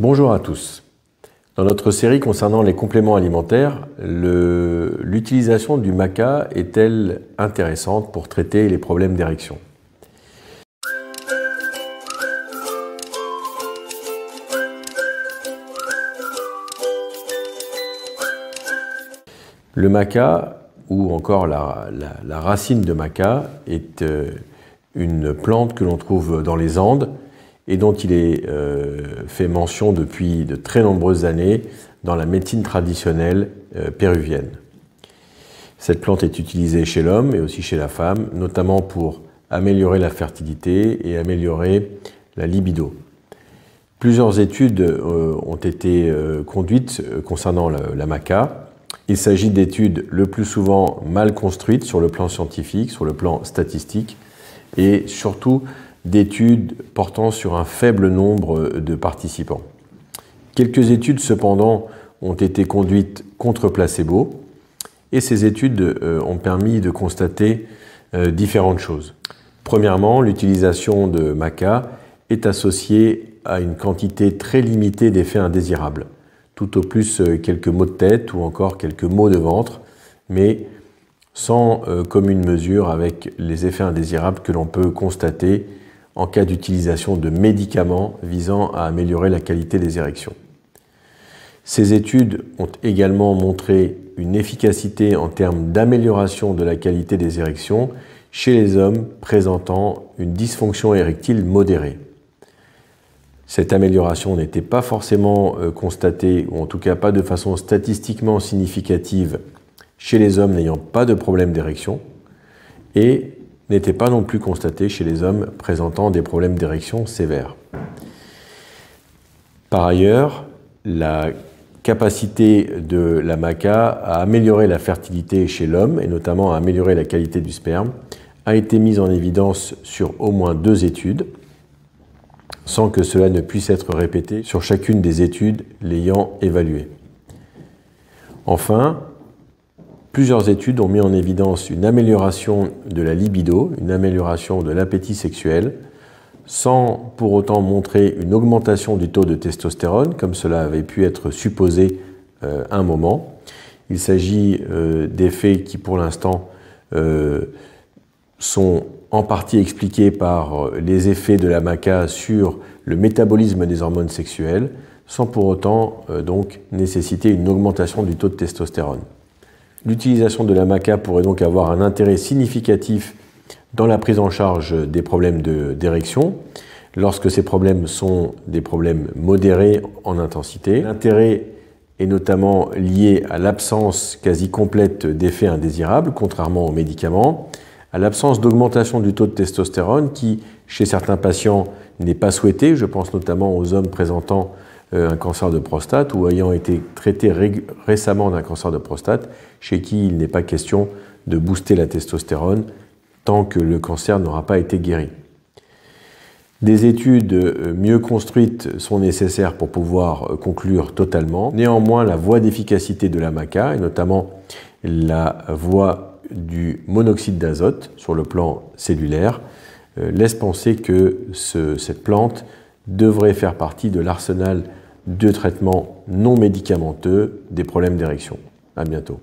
Bonjour à tous. Dans notre série concernant les compléments alimentaires, l'utilisation du maca est-elle intéressante pour traiter les problèmes d'érection? Le maca, ou encore la racine de maca, est une plante que l'on trouve dans les Andes et dont il est fait mention depuis de très nombreuses années dans la médecine traditionnelle péruvienne. Cette plante est utilisée chez l'homme et aussi chez la femme, notamment pour améliorer la fertilité et améliorer la libido. Plusieurs études ont été conduites concernant la maca. Il s'agit d'études le plus souvent mal construites sur le plan scientifique, sur le plan statistique, et surtout d'études portant sur un faible nombre de participants. Quelques études cependant ont été conduites contre placebo, et ces études ont permis de constater différentes choses. Premièrement, l'utilisation de maca est associée à une quantité très limitée d'effets indésirables. Tout au plus quelques maux de tête ou encore quelques maux de ventre, mais sans commune mesure avec les effets indésirables que l'on peut constater en cas d'utilisation de médicaments visant à améliorer la qualité des érections. Ces études ont également montré une efficacité en termes d'amélioration de la qualité des érections chez les hommes présentant une dysfonction érectile modérée. Cette amélioration n'était pas forcément constatée, ou en tout cas pas de façon statistiquement significative, chez les hommes n'ayant pas de problème d'érection, et n'était pas non plus constatée chez les hommes présentant des problèmes d'érection sévères. Par ailleurs, la capacité de la maca à améliorer la fertilité chez l'homme, et notamment à améliorer la qualité du sperme, a été mise en évidence sur au moins 2 études, sans que cela ne puisse être répété sur chacune des études l'ayant évalué. Enfin, plusieurs études ont mis en évidence une amélioration de la libido, une amélioration de l'appétit sexuel, sans pour autant montrer une augmentation du taux de testostérone, comme cela avait pu être supposé un moment. Il s'agit d'effets qui, pour l'instant, sont en partie expliqués par les effets de la maca sur le métabolisme des hormones sexuelles, sans pour autant donc nécessiter une augmentation du taux de testostérone. L'utilisation de la maca pourrait donc avoir un intérêt significatif dans la prise en charge des problèmes d'érection, lorsque ces problèmes sont des problèmes modérés en intensité. L'intérêt est notamment lié à l'absence quasi complète d'effets indésirables, contrairement aux médicaments, à l'absence d'augmentation du taux de testostérone qui, chez certains patients, n'est pas souhaité. Je pense notamment aux hommes présentant un cancer de prostate ou ayant été traités récemment d'un cancer de prostate, chez qui il n'est pas question de booster la testostérone tant que le cancer n'aura pas été guéri. Des études mieux construites sont nécessaires pour pouvoir conclure totalement. Néanmoins, la voie d'efficacité de la maca, et notamment la voie du monoxyde d'azote sur le plan cellulaire, laisse penser que cette plante devrait faire partie de l'arsenal de traitements non médicamenteux des problèmes d'érection. À bientôt.